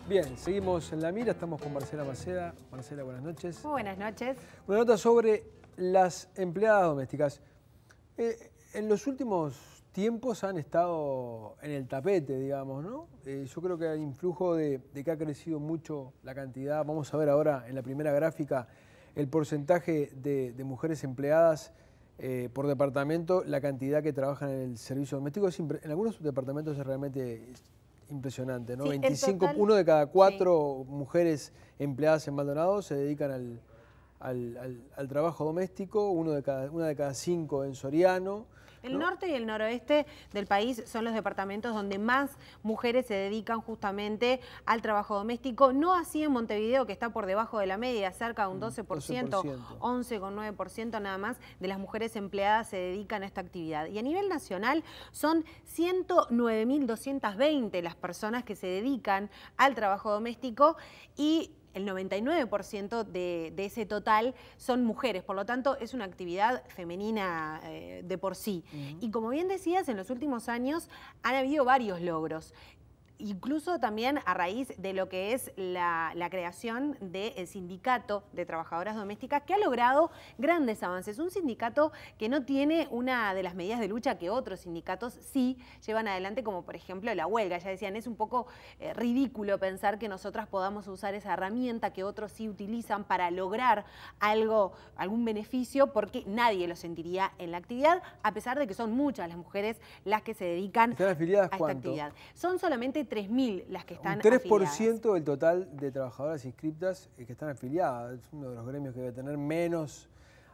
Bien, seguimos en La Mira, estamos con Marcela Maceda. Marcela, buenas noches. Muy buenas noches. Una nota sobre las empleadas domésticas. En los últimos tiempos han estado en el tapete, digamos, ¿no? Yo creo que hay influjo de que ha crecido mucho la cantidad. Vamos a ver ahora en la primera gráfica el porcentaje de mujeres empleadas por departamento, la cantidad que trabajan en el servicio doméstico. En algunos departamentos es realmente impresionante, ¿no? Sí, 25, total, uno de cada cuatro mujeres empleadas en Maldonado se dedican al trabajo doméstico, una de cada cinco en Soriano. El norte y el noroeste del país son los departamentos donde más mujeres se dedican justamente al trabajo doméstico. No así en Montevideo, que está por debajo de la media, cerca de un 12%, 11,9% nada más de las mujeres empleadas se dedican a esta actividad. Y a nivel nacional son 109.220 las personas que se dedican al trabajo doméstico y el 99% de ese total son mujeres, por lo tanto es una actividad femenina de por sí. Y como bien decías, en los últimos años han habido varios logros. Incluso también a raíz de lo que es la creación del sindicato de trabajadoras domésticas, que ha logrado grandes avances. Un sindicato que no tiene una de las medidas de lucha que otros sindicatos sí llevan adelante, como por ejemplo la huelga. Ya decían, es un poco ridículo pensar que nosotras podamos usar esa herramienta que otros sí utilizan para lograr algún beneficio, porque nadie lo sentiría en la actividad, a pesar de que son muchas las mujeres las que se dedican ¿Están afiliadas a esta cuánto? actividad. Son solamente 3.000 las que están Un 3% afiliadas. del total de trabajadoras inscriptas que están afiliadas. Es uno de los gremios que debe tener menos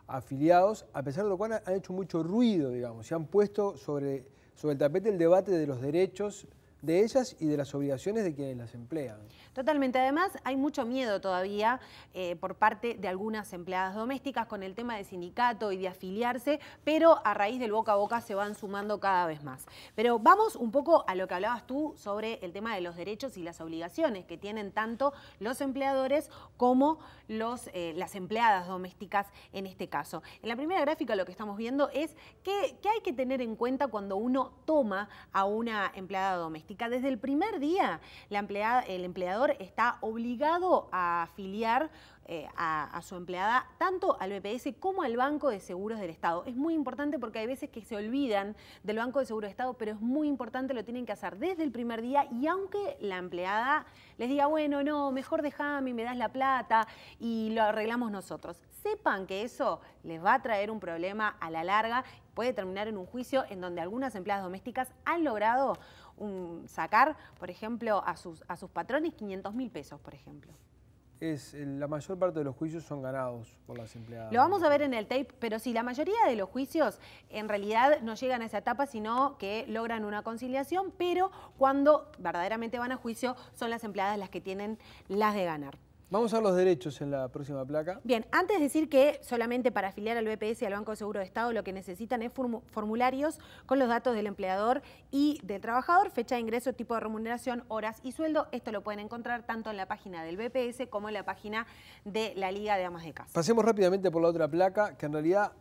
afiliados, a pesar de lo cual han hecho mucho ruido, digamos. Se han puesto sobre el tapete el debate de los derechos de ellas y de las obligaciones de quienes las emplean. Totalmente. Además, hay mucho miedo todavía por parte de algunas empleadas domésticas con el tema del sindicato y de afiliarse, pero a raíz del boca a boca se van sumando cada vez más. Pero vamos un poco a lo que hablabas tú sobre el tema de los derechos y las obligaciones que tienen tanto los empleadores como las empleadas domésticas en este caso. En la primera gráfica lo que estamos viendo es qué hay que tener en cuenta cuando uno toma a una empleada doméstica. Desde el primer día, el empleador está obligado a afiliar a su empleada tanto al BPS como al Banco de Seguros del Estado. Es muy importante porque hay veces que se olvidan del Banco de Seguros del Estado, pero es muy importante, lo tienen que hacer desde el primer día, y aunque la empleada les diga, bueno, no, mejor déjame, me das la plata y lo arreglamos nosotros, sepan que eso les va a traer un problema a la larga, puede terminar en un juicio en donde algunas empleadas domésticas han logrado sacar, por ejemplo, a sus patrones 500.000 pesos, por ejemplo. La mayor parte de los juicios son ganados por las empleadas. Lo vamos a ver en el tape, pero sí, la mayoría de los juicios en realidad no llegan a esa etapa, sino que logran una conciliación, pero cuando verdaderamente van a juicio son las empleadas las que tienen las de ganar. Vamos a ver los derechos en la próxima placa. Bien, antes de decir que solamente para afiliar al BPS y al Banco de Seguro de Estado lo que necesitan es formularios con los datos del empleador y del trabajador, fecha de ingreso, tipo de remuneración, horas y sueldo. Esto lo pueden encontrar tanto en la página del BPS como en la página de la Liga de Amas de Casa. Pasemos rápidamente por la otra placa, que en realidad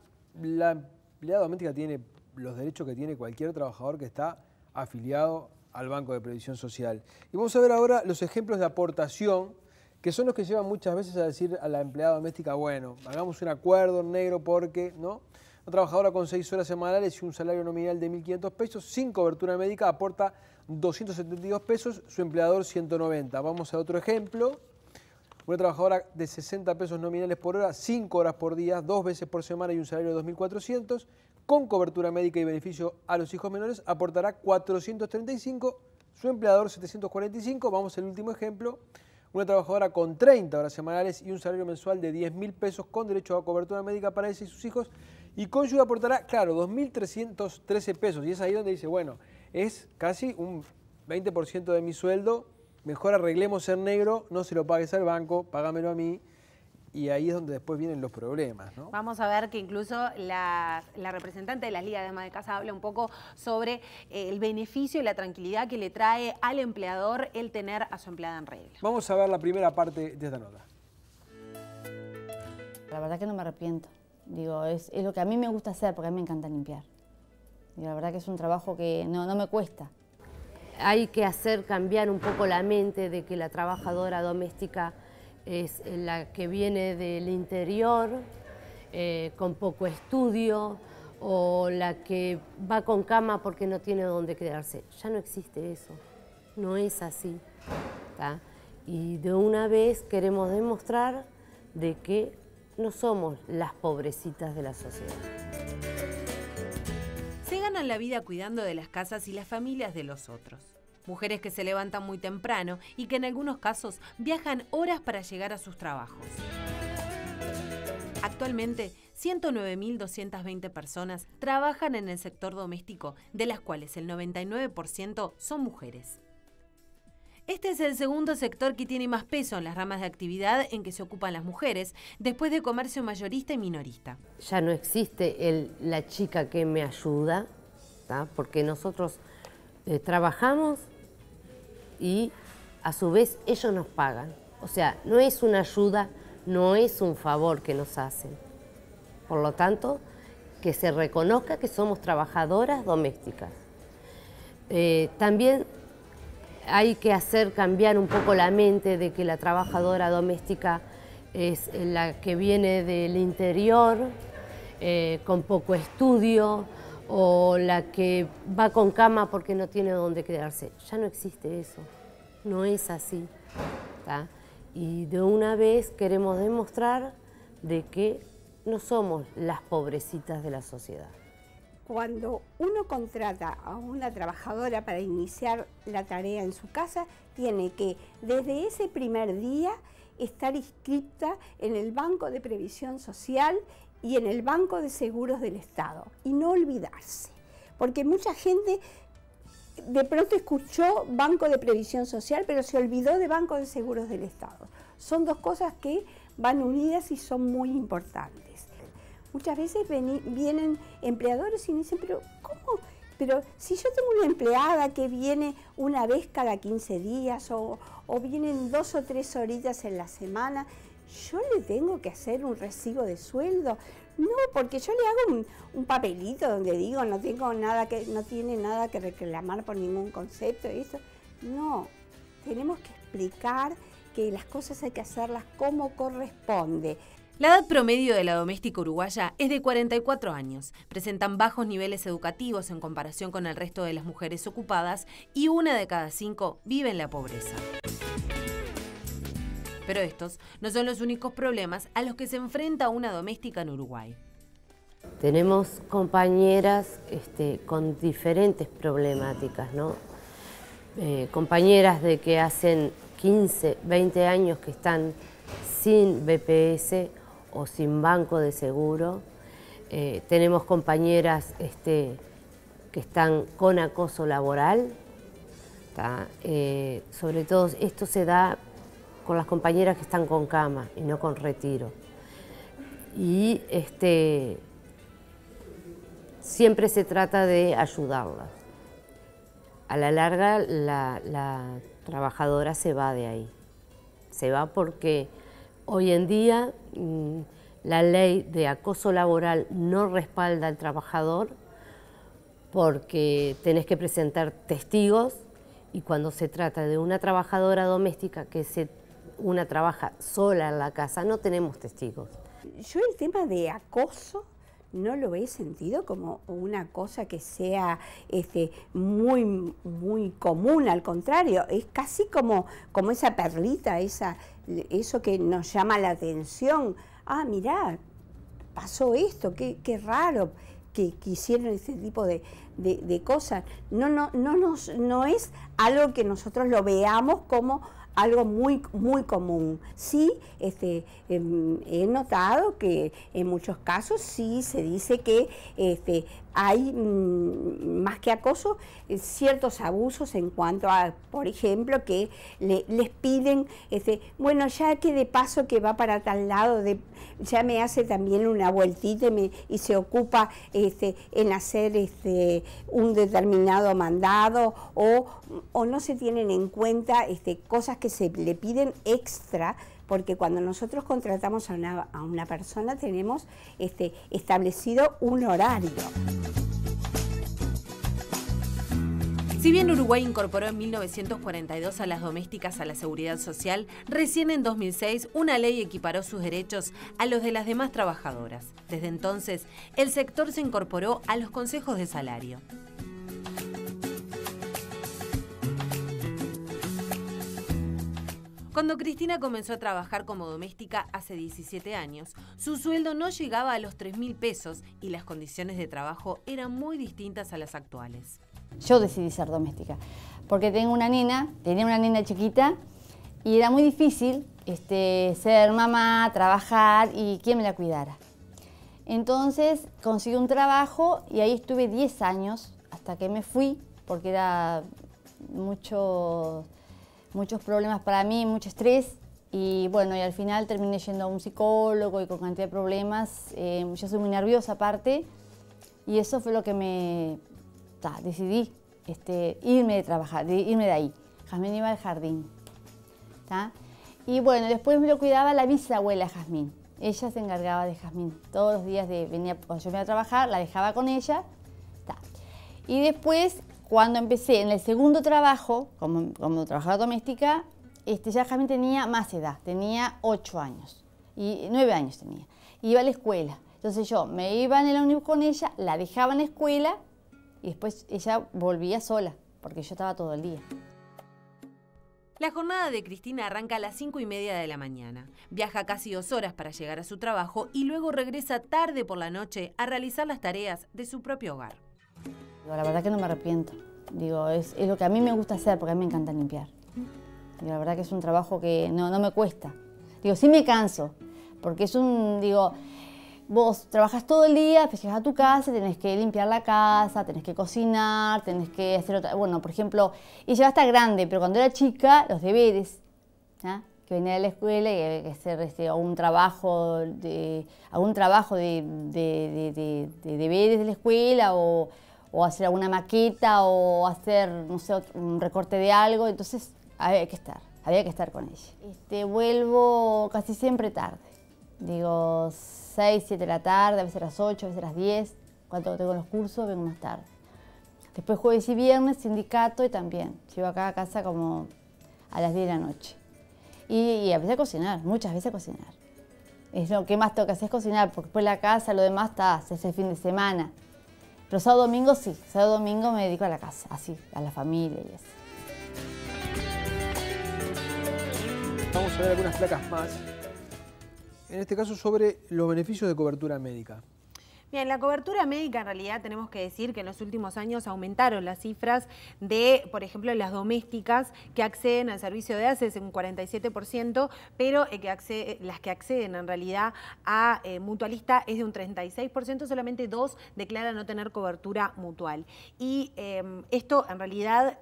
la empleada doméstica tiene los derechos que tiene cualquier trabajador que está afiliado al Banco de Previsión Social. Y vamos a ver ahora los ejemplos de aportación, que son los que llevan muchas veces a decir a la empleada doméstica, bueno, hagamos un acuerdo en negro porque, ¿no? Una trabajadora con 6 horas semanales y un salario nominal de 1.500 pesos, sin cobertura médica, aporta 272 pesos, su empleador 190. Vamos a otro ejemplo. Una trabajadora de 60 pesos nominales por hora, 5 horas por día, 2 veces por semana y un salario de 2.400, con cobertura médica y beneficio a los hijos menores, aportará 435, su empleador 745. Vamos al último ejemplo. Una trabajadora con 30 horas semanales y un salario mensual de 10.000 pesos con derecho a cobertura médica para ella y sus hijos, y cónyuge aportará, claro, 2.313 pesos. Y es ahí donde dice, bueno, es casi un 20% de mi sueldo, mejor arreglemos en negro, no se lo pagues al banco, págamelo a mí. Y ahí es donde después vienen los problemas, ¿no? Vamos a ver que incluso la representante de las Ligas de Amas de Casa habla un poco sobre el beneficio y la tranquilidad que le trae al empleador el tener a su empleada en regla. Vamos a ver la primera parte de esta nota. La verdad que no me arrepiento. Digo, es lo que a mí me gusta hacer, porque a mí me encanta limpiar. Y la verdad que es un trabajo que no me cuesta. hay que hacer cambiar un poco la mente de que la trabajadora doméstica es la que viene del interior, con poco estudio, o la que va con cama porque no tiene dónde quedarse. Ya no existe eso, no es así, ¿tá? Y de una vez queremos demostrar de que no somos las pobrecitas de la sociedad. Se ganan la vida cuidando de las casas y las familias de los otros. Mujeres que se levantan muy temprano y que en algunos casos viajan horas para llegar a sus trabajos. Actualmente, 109.220 personas trabajan en el sector doméstico, de las cuales el 99% son mujeres. Este es el segundo sector que tiene más peso en las ramas de actividad en que se ocupan las mujeres, después de comercio mayorista y minorista. Ya no existe la chica que me ayuda, ¿tá? Porque nosotros trabajamos y a su vez ellos nos pagan. O sea, no es una ayuda, no es un favor que nos hacen. Por lo tanto, que se reconozca que somos trabajadoras domésticas. También hay que hacer cambiar un poco la mente de que la trabajadora doméstica es la que viene del interior, con poco estudio, o la que va con cama porque no tiene dónde quedarse. Ya no existe eso, no es así, ¿tá? Y de una vez queremos demostrar de que no somos las pobrecitas de la sociedad. Cuando uno contrata a una trabajadora para iniciar la tarea en su casa, tiene que desde ese primer día estar inscrita en el Banco de Previsión Social y en el Banco de Seguros del Estado. Y no olvidarse, porque mucha gente de pronto escuchó Banco de Previsión Social, pero se olvidó de Banco de Seguros del Estado. Son dos cosas que van unidas y son muy importantes. Muchas veces vienen empleadores y me dicen, pero ¿cómo? Pero si yo tengo una empleada que viene una vez cada 15 días o vienen 2 o 3 horitas en la semana, ¿yo le tengo que hacer un recibo de sueldo? No, porque yo le hago un papelito donde digo no tiene nada que reclamar por ningún concepto. Eso. No, tenemos que explicar que las cosas hay que hacerlas como corresponde. La edad promedio de la doméstica uruguaya es de 44 años. Presentan bajos niveles educativos en comparación con el resto de las mujeres ocupadas y 1 de cada 5 vive en la pobreza. Pero estos no son los únicos problemas a los que se enfrenta una doméstica en Uruguay. Tenemos compañeras con diferentes problemáticas, ¿no? Compañeras de que hacen 15, 20 años que están sin BPS o sin banco de seguro. Tenemos compañeras que están con acoso laboral. Sobre todo esto se da con las compañeras que están con cama y no con retiro. Y siempre se trata de ayudarlas. A la larga la trabajadora se va de ahí. Se va porque hoy en día la ley de acoso laboral no respalda al trabajador porque tenés que presentar testigos y cuando se trata de una trabajadora doméstica una trabaja sola en la casa, no tenemos testigos. Yo el tema de acoso no lo he sentido como una cosa que sea muy común, al contrario, es casi como esa perlita, eso que nos llama la atención. Ah, mirá, pasó esto, qué raro que hicieron este tipo de cosas. No es algo que nosotros lo veamos como algo muy común. Sí, he notado que en muchos casos sí se dice que hay, más que acoso, ciertos abusos en cuanto a, por ejemplo, que les piden, bueno, ya que de paso que va para tal lado, ya me hace también una vueltita y se ocupa en hacer un determinado mandado, o no se tienen en cuenta cosas que se le piden extra, porque cuando nosotros contratamos a una persona tenemos establecido un horario. Si bien Uruguay incorporó en 1942 a las domésticas a la seguridad social, recién en 2006 una ley equiparó sus derechos a los de las demás trabajadoras. Desde entonces, el sector se incorporó a los consejos de salario. Cuando Cristina comenzó a trabajar como doméstica hace 17 años, su sueldo no llegaba a los 3.000 pesos y las condiciones de trabajo eran muy distintas a las actuales. Yo decidí ser doméstica, porque tenía una nena chiquita y era muy difícil ser mamá, trabajar y quién me la cuidara. Entonces conseguí un trabajo y ahí estuve 10 años hasta que me fui, porque era muchos problemas para mí, mucho estrés. Y bueno, y al final terminé yendo a un psicólogo y con cantidad de problemas. Yo soy muy nerviosa aparte y eso fue lo que decidí irme de trabajar, irme de ahí. Jazmín iba al jardín. Y bueno, después me lo cuidaba la bisabuela Jazmín. Ella se encargaba de Jazmín. Todos los días cuando yo me iba a trabajar, la dejaba con ella. Y después, cuando empecé en el segundo trabajo, como trabajadora doméstica, ya Jazmín tenía más edad, tenía 8 años, y 9 años tenía. Iba a la escuela. Entonces yo me iba en el ómnibus con ella, la dejaba en la escuela, y después ella volvía sola, porque yo estaba todo el día. La jornada de Cristina arranca a las 5:30 de la mañana. Viaja casi 2 horas para llegar a su trabajo y luego regresa tarde por la noche a realizar las tareas de su propio hogar. La verdad que no me arrepiento. Es lo que a mí me gusta hacer, porque a mí me encanta limpiar. La verdad que es un trabajo que no me cuesta. Sí me canso, porque vos trabajas todo el día, pues llegas a tu casa, tenés que limpiar la casa, tenés que cocinar, tenés que hacer otra... Bueno, por ejemplo, ella ya está grande, pero cuando era chica, los deberes, que venía de la escuela y había que hacer algún trabajo de deberes de la escuela o hacer alguna maqueta o hacer, no sé, un recorte de algo, entonces había que estar con ella. Vuelvo casi siempre tarde, 6, 7 de la tarde, a veces a las 8, a veces a las 10. Cuando tengo los cursos, vengo más tarde. Después jueves y viernes, sindicato y también. Llego acá a casa como a las 10 de la noche. Y a veces a cocinar, muchas veces a cocinar. Es lo que más tengo que hacer, es cocinar, porque después la casa, lo demás es el fin de semana. Pero sábado domingo sí, sábado domingo me dedico a la casa, así, a la familia y eso. Vamos a ver algunas placas más. En este caso sobre los beneficios de cobertura médica. Bien, la cobertura médica en realidad tenemos que decir que en los últimos años aumentaron las cifras de, por ejemplo, las domésticas que acceden al servicio de ACE, es un 47%, pero las que acceden en realidad a mutualista es de un 36%, solamente 2 declaran no tener cobertura mutual. Y esto en realidad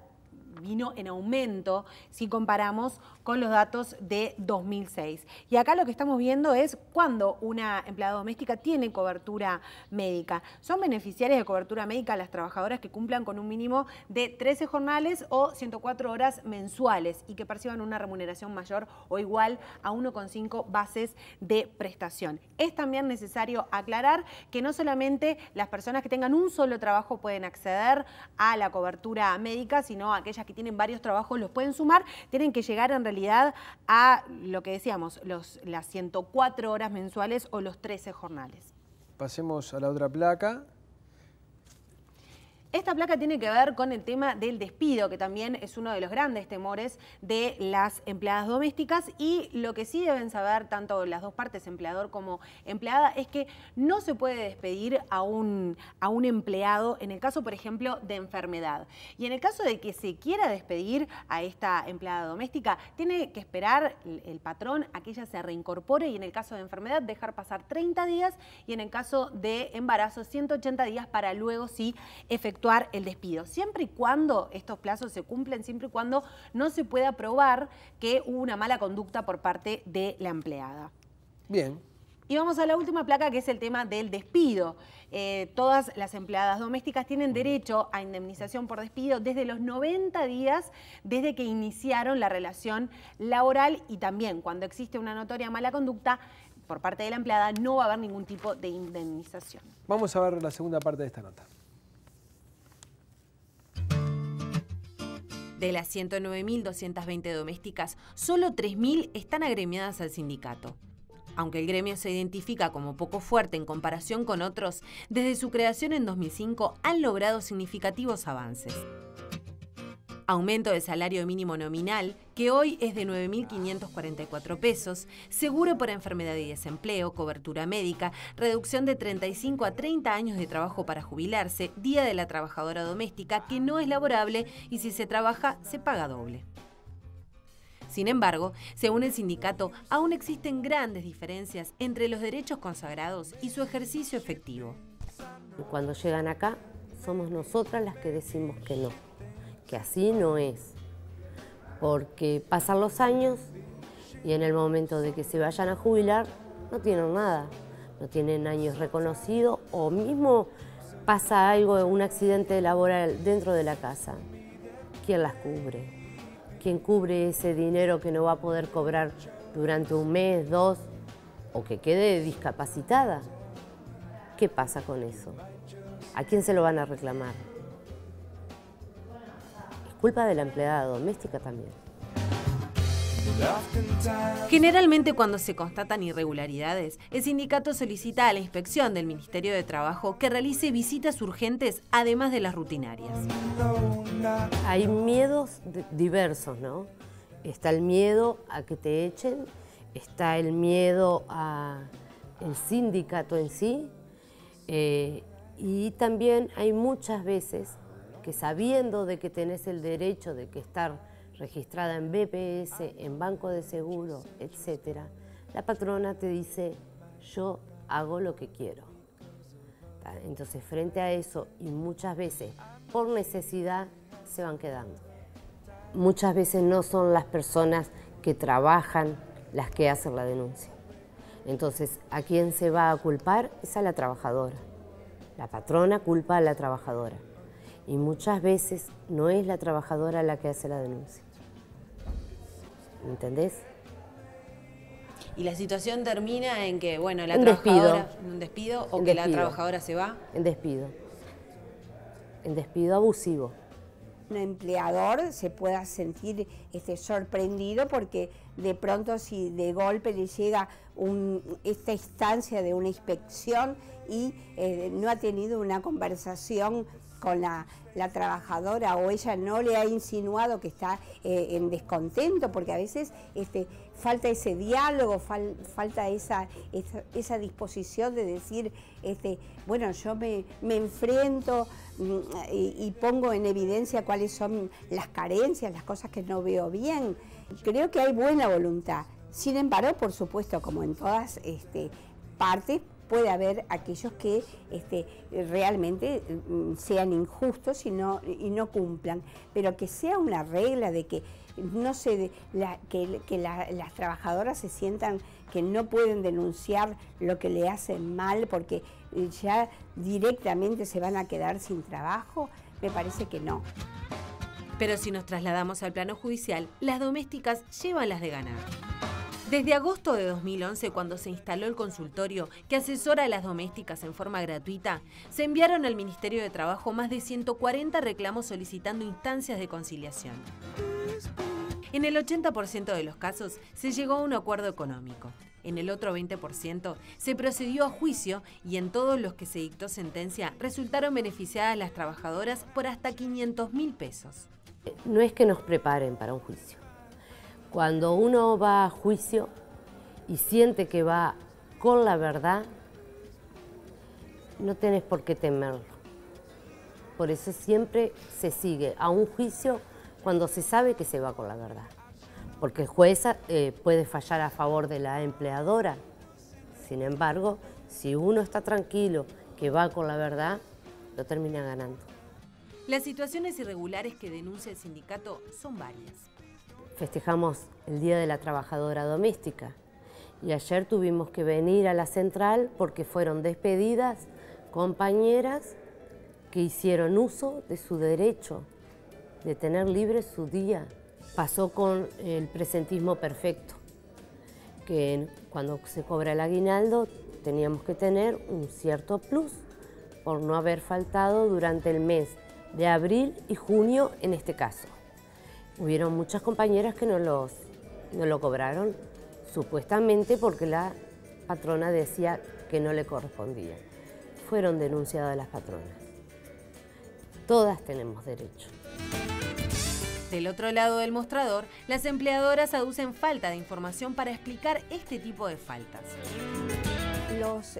vino en aumento si comparamos con los datos de 2006. Y acá lo que estamos viendo es cuando una empleada doméstica tiene cobertura médica. Son beneficiarias de cobertura médica las trabajadoras que cumplan con un mínimo de 13 jornales o 104 horas mensuales y que perciban una remuneración mayor o igual a 1,5 bases de prestación. Es también necesario aclarar que no solamente las personas que tengan un solo trabajo pueden acceder a la cobertura médica, sino aquellas que tienen varios trabajos los pueden sumar, tienen que llegar en realidad a lo que decíamos, las 104 horas mensuales o los 13 jornales. Pasemos a la otra placa. Esta placa tiene que ver con el tema del despido, que también es uno de los grandes temores de las empleadas domésticas, y lo que sí deben saber tanto las dos partes, empleador como empleada, es que no se puede despedir a un empleado en el caso, por ejemplo, de enfermedad. Y en el caso de que se quiera despedir a esta empleada doméstica, tiene que esperar el patrón a que ella se reincorpore y en el caso de enfermedad dejar pasar 30 días y en el caso de embarazo 180 días para luego sí efectuar el despido, siempre y cuando estos plazos se cumplen, siempre y cuando no se pueda probar que hubo una mala conducta por parte de la empleada. Bien. Y vamos a la última placa, que es el tema del despido. Todas las empleadas domésticas tienen derecho a indemnización por despido desde los 90 días desde que iniciaron la relación laboral, y también cuando existe una notoria mala conducta por parte de la empleada no va a haber ningún tipo de indemnización. Vamos a ver la segunda parte de esta nota. De las 109.220 domésticas, solo 3.000 están agremiadas al sindicato. Aunque el gremio se identifica como poco fuerte en comparación con otros, desde su creación en 2005 han logrado significativos avances. Aumento del salario mínimo nominal, que hoy es de 9.544 pesos, seguro por enfermedad y desempleo, cobertura médica, reducción de 35 a 30 años de trabajo para jubilarse, Día de la Trabajadora Doméstica, que no es laborable y si se trabaja se paga doble. Sin embargo, según el sindicato, aún existen grandes diferencias entre los derechos consagrados y su ejercicio efectivo. Cuando llegan acá, somos nosotras las que decimos que no, que así no es. Porque pasan los años y en el momento de que se vayan a jubilar, no tienen nada. No tienen años reconocidos o mismo pasa algo, un accidente laboral dentro de la casa. ¿Quién las cubre? ¿Quién cubre ese dinero que no va a poder cobrar durante un mes, 2, o que quede discapacitada? ¿Qué pasa con eso? ¿A quién se lo van a reclamar? Es culpa de la empleada doméstica también. Generalmente, cuando se constatan irregularidades, el sindicato solicita a la inspección del Ministerio de Trabajo que realice visitas urgentes además de las rutinarias. Hay miedos diversos, ¿no? Está el miedo a que te echen, está el miedo al sindicato en sí, y también hay muchas veces que sabiendo de que tenés el derecho de que estar registrada en BPS, en Banco de Seguro, etc., la patrona te dice, yo hago lo que quiero. Entonces, frente a eso, y muchas veces por necesidad, se van quedando. Muchas veces no son las personas que trabajan las que hacen la denuncia. Entonces, ¿a quién se va a culpar? Es a la trabajadora. La patrona culpa a la trabajadora. Y muchas veces no es la trabajadora la que hace la denuncia. ¿Entendés? ¿Y la situación termina en que, bueno, la Un trabajadora... despido. ¿Un despido? ¿O En que despido. la trabajadora se va? En despido. En despido abusivo. Un empleador se pueda sentir sorprendido porque de pronto si de golpe le llega esta instancia de una inspección y no ha tenido una conversación con la trabajadora o ella no le ha insinuado que está en descontento, porque a veces falta ese diálogo, falta esa disposición de decir, bueno, yo me enfrento y pongo en evidencia cuáles son las carencias, las cosas que no veo bien. Creo que hay buena voluntad. Sin embargo, por supuesto, como en todas partes, puede haber aquellos que realmente sean injustos y no cumplan, pero que sea una regla de que no se que las trabajadoras se sientan que no pueden denunciar lo que le hacen mal porque ya directamente se van a quedar sin trabajo, me parece que no. Pero si nos trasladamos al plano judicial, las domésticas llevan las de ganar. Desde agosto de 2011, cuando se instaló el consultorio que asesora a las domésticas en forma gratuita, se enviaron al Ministerio de Trabajo más de 140 reclamos solicitando instancias de conciliación. En el 80% de los casos se llegó a un acuerdo económico. En el otro 20% se procedió a juicio y en todos los que se dictó sentencia resultaron beneficiadas las trabajadoras por hasta 500.000 pesos. No es que nos preparen para un juicio. Cuando uno va a juicio y siente que va con la verdad, no tenés por qué temerlo. Por eso siempre se sigue a un juicio cuando se sabe que se va con la verdad. Porque el juez puede fallar a favor de la empleadora. Sin embargo, si uno está tranquilo que va con la verdad, lo termina ganando. Las situaciones irregulares que denuncia el sindicato son varias. Festejamos el Día de la Trabajadora Doméstica y ayer tuvimos que venir a la central porque fueron despedidas compañeras que hicieron uso de su derecho de tener libre su día. Pasó con el presentismo perfecto, que cuando se cobra el aguinaldo teníamos que tener un cierto plus por no haber faltado durante el mes de abril y junio en este caso. Hubieron muchas compañeras que no lo cobraron, supuestamente porque la patrona decía que no le correspondía. Fueron denunciadas las patronas. Todas tenemos derecho. Del otro lado del mostrador, las empleadoras aducen falta de información para explicar este tipo de faltas. Los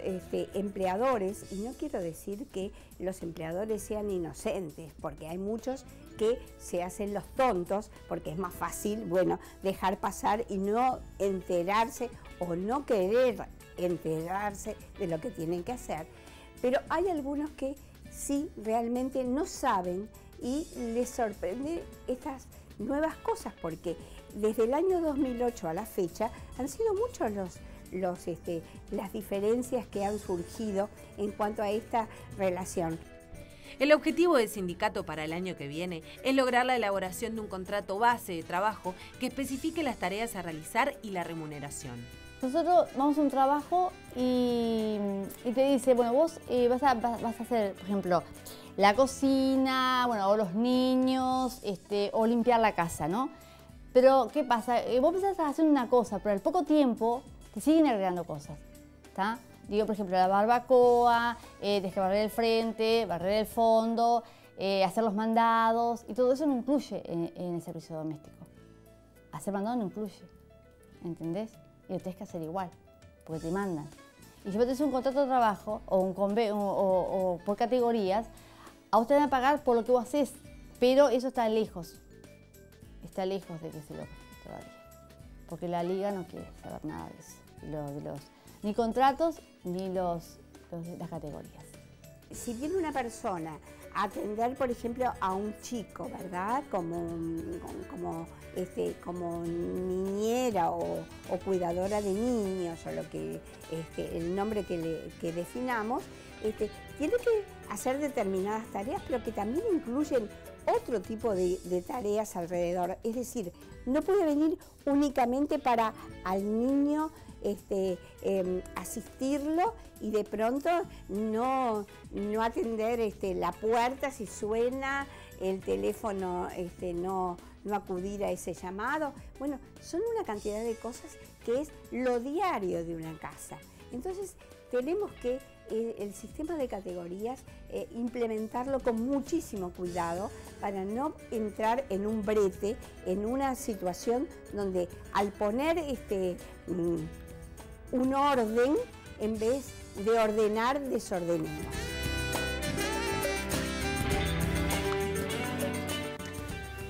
empleadores, y no quiero decir que los empleadores sean inocentes, porque hay muchos que se hacen los tontos, porque es más fácil, bueno, dejar pasar y no enterarse o no querer enterarse de lo que tienen que hacer. Pero hay algunos que sí realmente no saben y les sorprende estas nuevas cosas, porque desde el año 2008 a la fecha han sido muchos las diferencias que han surgido en cuanto a esta relación. El objetivo del sindicato para el año que viene es lograr la elaboración de un contrato base de trabajo que especifique las tareas a realizar y la remuneración. Nosotros vamos a un trabajo y te dice, bueno, vos vas a hacer, por ejemplo, la cocina, bueno, o los niños, o limpiar la casa, ¿no? Pero, ¿qué pasa? Vos empezás haciendo una cosa, pero al poco tiempo te siguen agregando cosas, ¿está? Digo, por ejemplo, la barbacoa, desbarrer el frente, barrer el fondo, hacer los mandados, y todo eso no incluye en el servicio doméstico. Hacer mandado no incluye, ¿entendés? Y lo tenés que hacer igual, porque te mandan. Y si vos tenés un contrato de trabajo o un convenio o por categorías, a vos te van a pagar por lo que vos haces, pero eso está lejos de que se logre todavía, porque la liga no quiere saber nada de eso, ni contratos ni las categorías. Si viene una persona a atender, por ejemplo, a un chico, ¿verdad? Como niñera o cuidadora de niños, o lo que el nombre que definamos, tiene que hacer determinadas tareas, pero que también incluyen otro tipo de tareas alrededor. Es decir, no puede venir únicamente para al niño asistirlo y de pronto no atender la puerta si suena, el teléfono no acudir a ese llamado. Bueno, son una cantidad de cosas que es lo diario de una casa. Entonces tenemos que el sistema de categorías implementarlo con muchísimo cuidado para no entrar en un brete, en una situación donde al poner un orden, en vez de ordenar, desordenemos.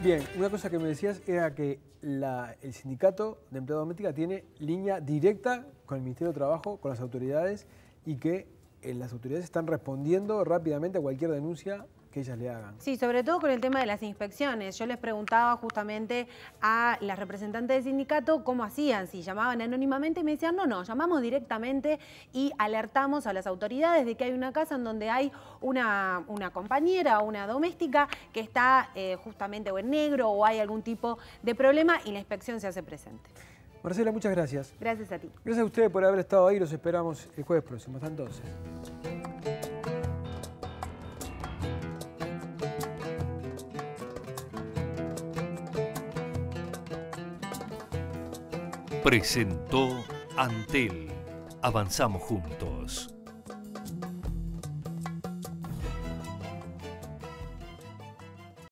Bien, una cosa que me decías era que el sindicato de empleado doméstica tiene línea directa con el Ministerio de Trabajo, con las autoridades, y que las autoridades están respondiendo rápidamente a cualquier denuncia que ellas le hagan. Sí, sobre todo con el tema de las inspecciones. Yo les preguntaba justamente a las representantes del sindicato cómo hacían, si llamaban anónimamente, y me decían, no, llamamos directamente y alertamos a las autoridades de que hay una casa en donde hay una compañera o una doméstica que está justamente o en negro o hay algún tipo de problema y la inspección se hace presente. Marcela, muchas gracias. Gracias a ti. Gracias a ustedes por haber estado ahí. Los esperamos el jueves próximo. Hasta entonces. Presentó Antel. Avanzamos juntos.